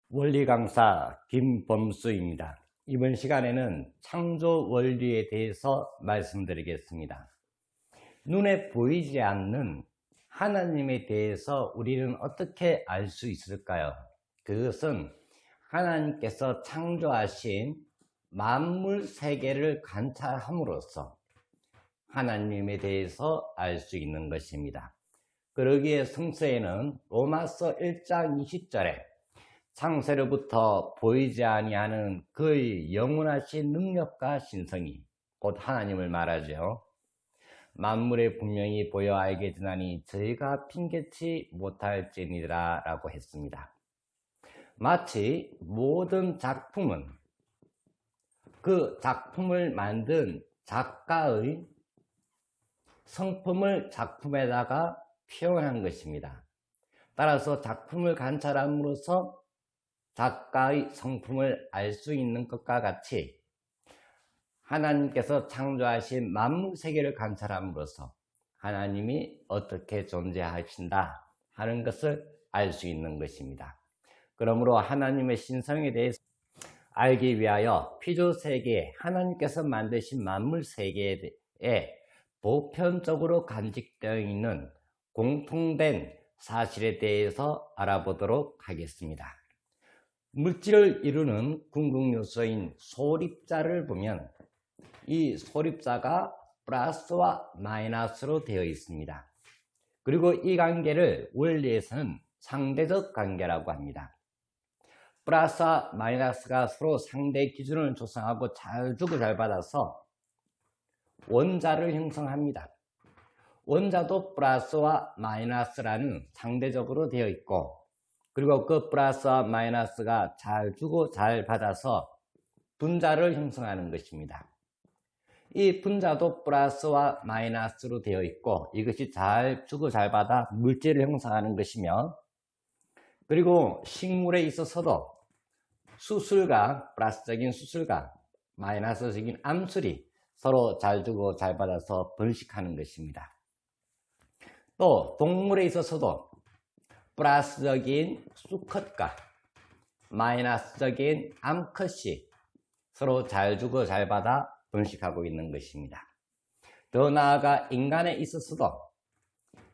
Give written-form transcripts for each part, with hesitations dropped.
원리 강사 김범수입니다. 이번 시간에는 창조 원리에 대해서 말씀드리겠습니다. 눈에 보이지 않는 하나님에 대해서 우리는 어떻게 알 수 있을까요? 그것은 하나님께서 창조하신 만물 세계를 관찰함으로써 하나님에 대해서 알 수 있는 것입니다. 그러기에 성서에는 로마서 1장 20절에 창세로부터 보이지 아니하는 그의 영원하신 능력과 신성이 곧 하나님을 말하죠. 만물에 분명히 보여 알게 되나니 저희가 핑계치 못할지니라 라고 했습니다. 마치 모든 작품은 그 작품을 만든 작가의 성품을 작품에다가 표현한 것입니다. 따라서 작품을 관찰함으로써 작가의 성품을 알 수 있는 것과 같이 하나님께서 창조하신 만물 세계를 관찰함으로써 하나님이 어떻게 존재하신다 하는 것을 알 수 있는 것입니다. 그러므로 하나님의 신성에 대해서 알기 위하여 피조 세계에 하나님께서 만드신 만물 세계에 보편적으로 간직되어 있는 공통된 사실에 대해서 알아보도록 하겠습니다. 물질을 이루는 궁극요소인 소립자를 보면 이 소립자가 플러스와 마이너스로 되어 있습니다. 그리고 이 관계를 원리에서는 상대적 관계라고 합니다. 플러스와 마이너스가 서로 상대 기준을 조성하고 잘 주고 잘 받아서 원자를 형성합니다. 원자도 플러스와 마이너스라는 상대적으로 되어 있고, 그리고 그 플러스와 마이너스가 잘 주고 잘 받아서 분자를 형성하는 것입니다. 이 분자도 플러스와 마이너스로 되어 있고, 이것이 잘 주고 잘 받아 물질을 형성하는 것이며, 그리고 식물에 있어서도 수술과 플러스적인 수술과 마이너스적인 암술이 서로 잘 주고 잘 받아서 번식하는 것입니다. 또 동물에 있어서도 플러스적인 수컷과 마이너스적인 암컷이 서로 잘 주고 잘 받아 번식하고 있는 것입니다. 더 나아가 인간에 있어서도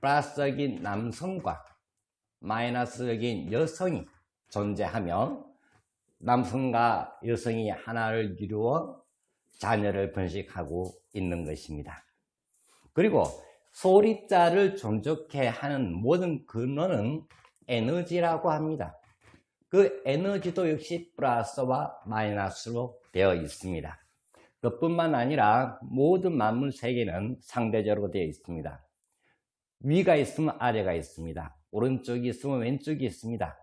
플러스적인 남성과 마이너스적인 여성이 존재하며 남성과 여성이 하나를 이루어 자녀를 번식하고 있는 것입니다. 그리고 소립자를 존재케 하는 모든 근원은 에너지라고 합니다. 그 에너지도 역시 플러스와 마이너스로 되어 있습니다. 그뿐만 아니라 모든 만물 세계는 상대적으로 되어 있습니다. 위가 있으면 아래가 있습니다. 오른쪽이 있으면 왼쪽이 있습니다.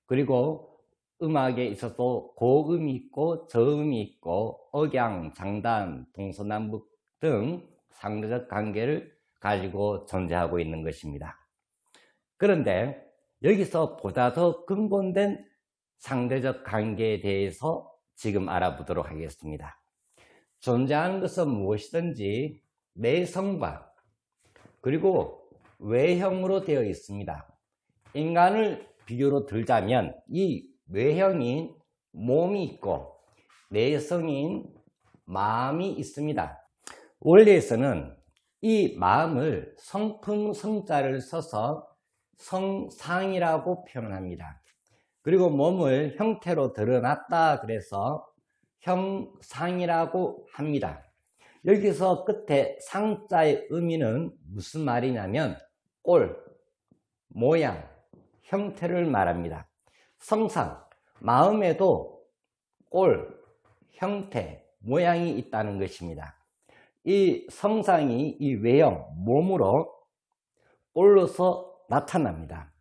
그리고 음악에 있어서 고음이 있고 저음이 있고 억양, 장단, 동서남북 등 상대적 관계를 가지고 존재하고 있는 것입니다. 그런데 여기서 보다 더 근본된 상대적 관계에 대해서 지금 알아보도록 하겠습니다. 존재하는 것은 무엇이든지 내성과 그리고 외형으로 되어 있습니다. 인간을 비교로 들자면 이 외형인 몸이 있고 내성인 마음이 있습니다. 원리에서는 이 마음을 성품 성자를 써서 성상이라고 표현합니다. 그리고 몸을 형태로 드러났다 그래서 형상이라고 합니다. 여기서 끝에 상자의 의미는 무슨 말이냐면 꼴, 모양, 형태를 말합니다. 성상, 마음에도 꼴, 형태, 모양이 있다는 것입니다. 이 성상이 이 외형, 몸으로 꼴로서 나타납니다.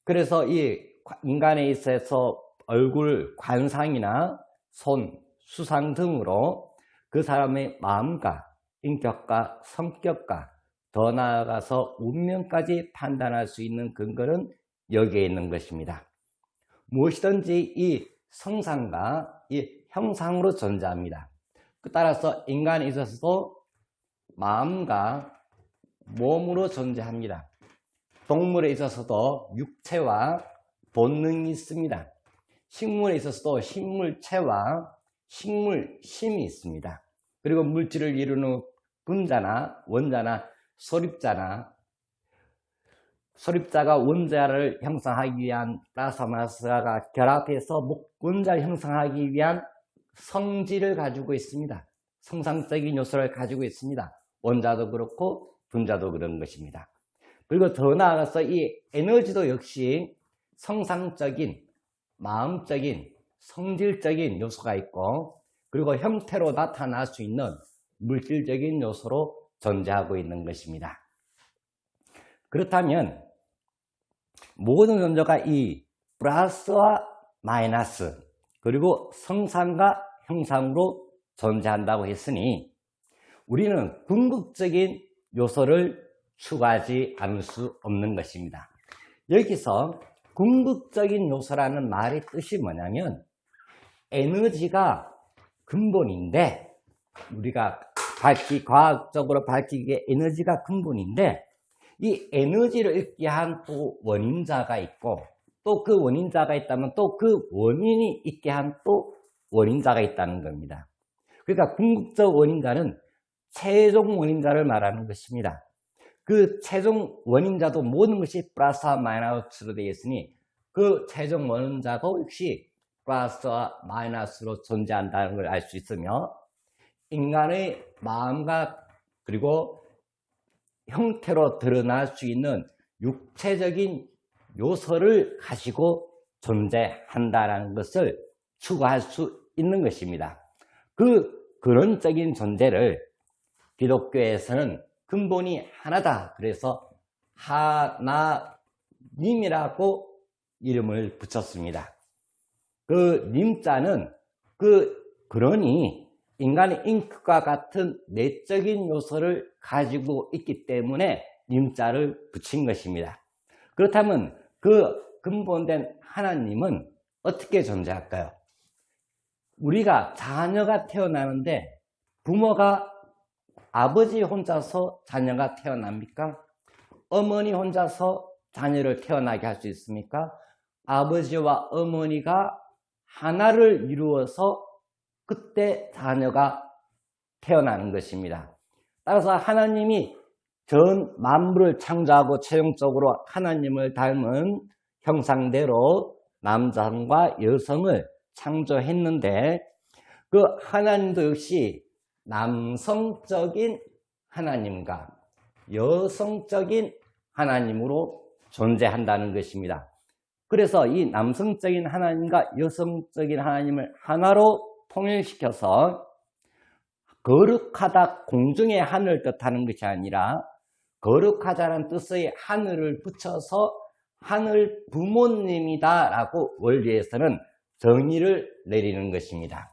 그래서 이 인간에 있어서 얼굴, 관상이나 손, 수상 등으로 그 사람의 마음과 인격과 성격과 더 나아가서 운명까지 판단할 수 있는 근거는 여기에 있는 것입니다. 무엇이든지 이 성상과 이 형상으로 존재합니다. 따라서 인간에 있어서도 마음과 몸으로 존재합니다. 동물에 있어서도 육체와 본능이 있습니다. 식물에 있어서도 식물체와 식물심이 있습니다. 그리고 물질을 이루는 분자나 원자나 소립자가 원자를 형성하기 위한 플라스마 마이너스가 결합해서 원자를 형성하기 위한 성질을 가지고 있습니다. 성상적인 요소를 가지고 있습니다. 원자도 그렇고 분자도 그런 것입니다. 그리고 더 나아가서 이 에너지도 역시 성상적인, 마음적인, 성질적인 요소가 있고, 그리고 형태로 나타날 수 있는 물질적인 요소로 존재하고 있는 것입니다. 그렇다면 모든 존재가 이 플러스와 마이너스, 그리고 성상과 형상으로 존재한다고 했으니 우리는 궁극적인 요소를 추가하지 않을 수 없는 것입니다. 여기서 궁극적인 요소라는 말의 뜻이 뭐냐면 에너지가 근본인데, 우리가 과학적으로 밝히기에 에너지가 근본인데, 이 에너지를 있게 한 또 원인자가 있고, 또 그 원인자가 있다면 또 그 원인이 있게 한 또 원인자가 있다는 겁니다. 그러니까 궁극적 원인자는 최종 원인자를 말하는 것입니다. 그 최종 원인자도 모든 것이 플러스와 마이너스로 되어 있으니 그 최종 원인자가 역시 플러스와 마이너스로 존재한다는 걸 알 수 있으며, 인간의 마음과 그리고 형태로 드러날 수 있는 육체적인 요소를 가지고 존재한다는 것을 추구할 수 있는 것입니다. 그 근원적인 존재를 기독교에서는 근본이 하나다, 그래서 하나님이라고 이름을 붙였습니다. 그 님자는 그 근원이 인간의 잉크와 같은 내적인 요소를 가지고 있기 때문에 님자를 붙인 것입니다. 그렇다면 그 근본된 하나님은 어떻게 존재할까요? 우리가 자녀가 태어나는데 부모가, 아버지 혼자서 자녀가 태어납니까? 어머니 혼자서 자녀를 태어나게 할 수 있습니까? 아버지와 어머니가 하나를 이루어서 그때 자녀가 태어나는 것입니다. 따라서 하나님이 전 만물을 창조하고 최종적으로 하나님을 닮은 형상대로 남성과 여성을 창조했는데, 그 하나님도 역시 남성적인 하나님과 여성적인 하나님으로 존재한다는 것입니다. 그래서 이 남성적인 하나님과 여성적인 하나님을 하나로 통일시켜서 거룩하다, 공중의 하늘을 뜻하는 것이 아니라 거룩하다는 뜻의 하늘을 붙여서 하늘 부모님이다 라고 원리에서는 정의를 내리는 것입니다.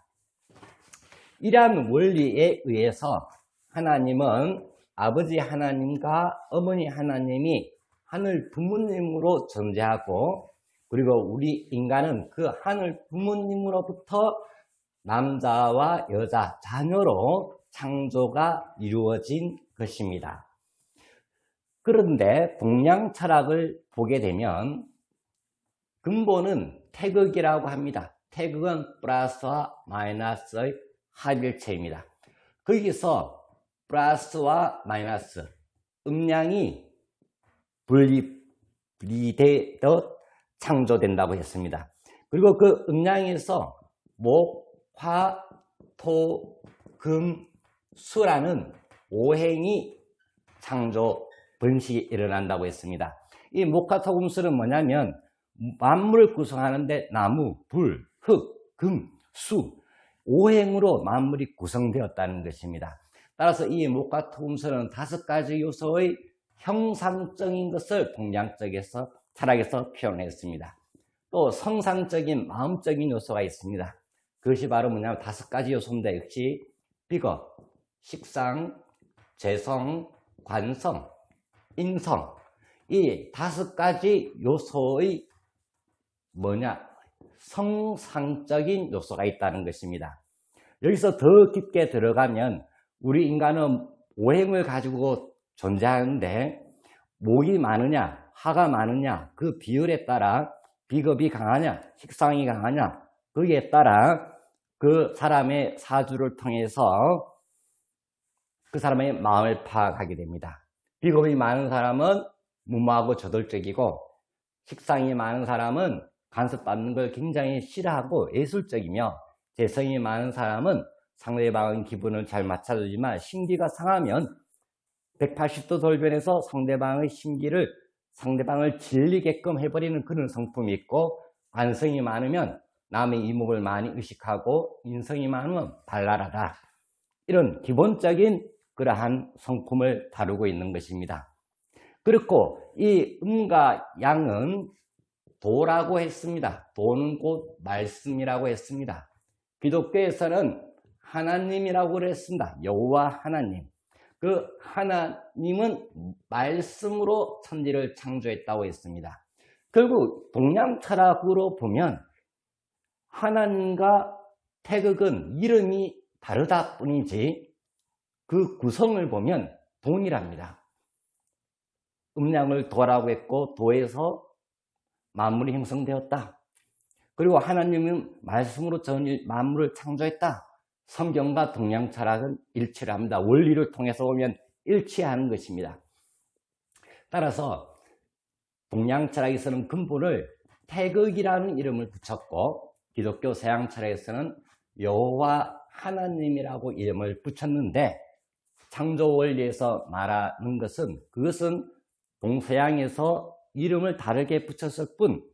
이러한 원리에 의해서 하나님은 아버지 하나님과 어머니 하나님이 하늘 부모님으로 존재하고, 그리고 우리 인간은 그 하늘 부모님으로부터 남자와 여자, 자녀로 창조가 이루어진 것입니다. 그런데 동양 철학을 보게 되면 근본은 태극이라고 합니다. 태극은 플러스와 마이너스의 합일체입니다. 거기서 플러스와 마이너스, 음량이 분리되어 창조된다고 했습니다. 그리고 그 음량에서 목, 화, 토, 금, 수라는 오행이 창조, 번식이 일어난다고 했습니다. 이 목화토금수는 뭐냐면 만물을 구성하는데 나무, 불, 흙, 금, 수, 오행으로 만물이 구성되었다는 것입니다. 따라서 이 목화토금수는 5가지 요소의 형상적인 것을 동양적에서 철학에서 표현했습니다. 또 성상적인, 마음적인 요소가 있습니다. 그것이 바로 뭐냐면 5가지 요소인데, 역시 비거, 식상, 재성, 관성, 인성, 이 5가지 요소의 성상적인 요소가 있다는 것입니다. 여기서 더 깊게 들어가면 우리 인간은 오행을 가지고 존재하는데 목이 많으냐 화가 많으냐 그 비율에 따라 비겁이 강하냐, 식상이 강하냐, 거기에 따라 그 사람의 사주를 통해서 그 사람의 마음을 파악하게 됩니다. 비겁이 많은 사람은 무모하고 저돌적이고, 식상이 많은 사람은 간섭받는 걸 굉장히 싫어하고 예술적이며, 재성이 많은 사람은 상대방의 기분을 잘 맞춰주지만 심기가 상하면 180도 돌변해서 상대방을 질리게끔 해버리는 그런 성품이 있고, 관성이 많으면 남의 이목을 많이 의식하고, 인성이 많으면 발랄하다. 이런 기본적인 그러한 성품을 다루고 있는 것입니다. 그렇고 이 음과 양은 도라고 했습니다. 도는 곧 말씀이라고 했습니다. 기독교에서는 하나님이라고 그랬습니다. 여호와 하나님. 그 하나님은 말씀으로 천지를 창조했다고 했습니다. 결국 동양 철학으로 보면 하나님과 태극은 이름이 다르다 뿐이지 그 구성을 보면 동일합니다. 음양을 도라고 했고, 도에서 만물이 형성되었다. 그리고 하나님은 말씀으로 만물을 창조했다. 성경과 동양 철학은 일치를 합니다. 원리를 통해서 보면 일치하는 것입니다. 따라서 동양 철학에서는 근본을 태극이라는 이름을 붙였고, 기독교 서양 철학에서는 여호와 하나님이라고 이름을 붙였는데, 창조 원리에서 말하는 것은 그것은 동서양에서 이름을 다르게 붙였을 뿐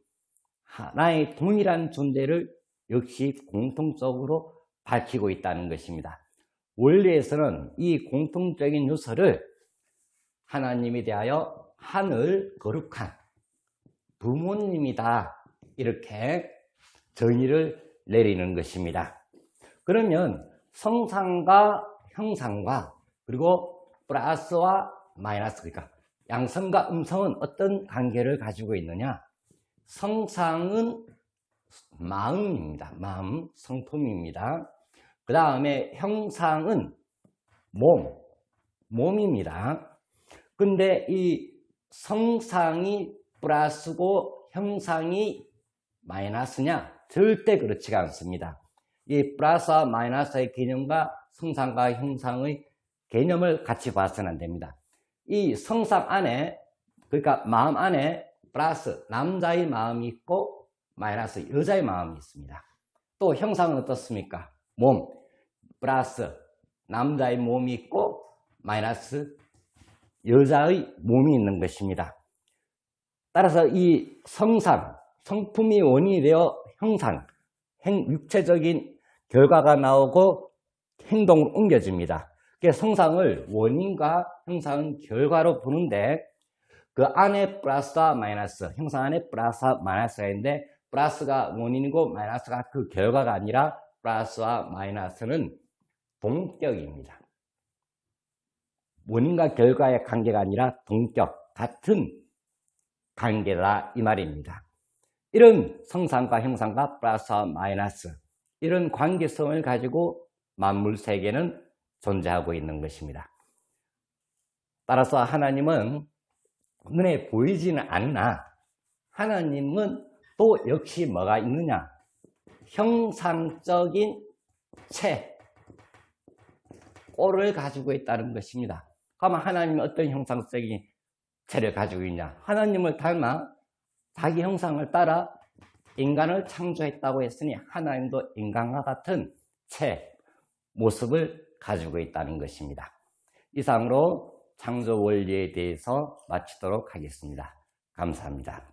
하나의 동일한 존재를 역시 공통적으로 밝히고 있다는 것입니다. 원리에서는 이 공통적인 요소를 하나님에 대하여 하늘 거룩한 부모님이다, 이렇게 정의를 내리는 것입니다. 그러면 성상과 형상과 그리고 플러스와 마이너스, 그러니까 양성과 음성은 어떤 관계를 가지고 있느냐? 성상은 마음입니다. 마음, 성품입니다. 그 다음에 형상은 몸입니다. 근데 이 성상이 플러스고 형상이 마이너스냐? 절대 그렇지가 않습니다. 이 플러스와 마이너스의 개념과 성상과 형상의 개념을 같이 봐서는 안 됩니다. 이 성상 안에, 그러니까 마음 안에 플러스 남자의 마음이 있고 마이너스 여자의 마음이 있습니다. 또 형상은 어떻습니까? 몸 플러스 남자의 몸이 있고 마이너스 여자의 몸이 있는 것입니다. 따라서 이 성품이 원인이 되어 형상, 육체적인 결과가 나오고 행동으로 옮겨집니다. 성상을 원인과 형상은 결과로 보는데, 그 안에 플러스와 마이너스, 형상 안에 플러스와 마이너스가 있는데, 플러스가 원인이고 마이너스가 그 결과가 아니라 플러스와 마이너스는 동격입니다. 원인과 결과의 관계가 아니라 동격, 같은 관계다, 이 말입니다. 이런 성상과 형상과 플러스와 마이너스, 이런 관계성을 가지고 만물 세계는 존재하고 있는 것입니다. 따라서 하나님은 눈에 보이지는 않으나 하나님은 또 역시 뭐가 있느냐? 형상적인 꼴을 가지고 있다는 것입니다. 그러면 하나님은 어떤 형상적인 체를 가지고 있냐? 하나님을 닮아 자기 형상을 따라 인간을 창조했다고 했으니 하나님도 인간과 같은 모습을 가지고 있다는 것입니다. 이상으로 창조 원리에 대해서 마치도록 하겠습니다. 감사합니다.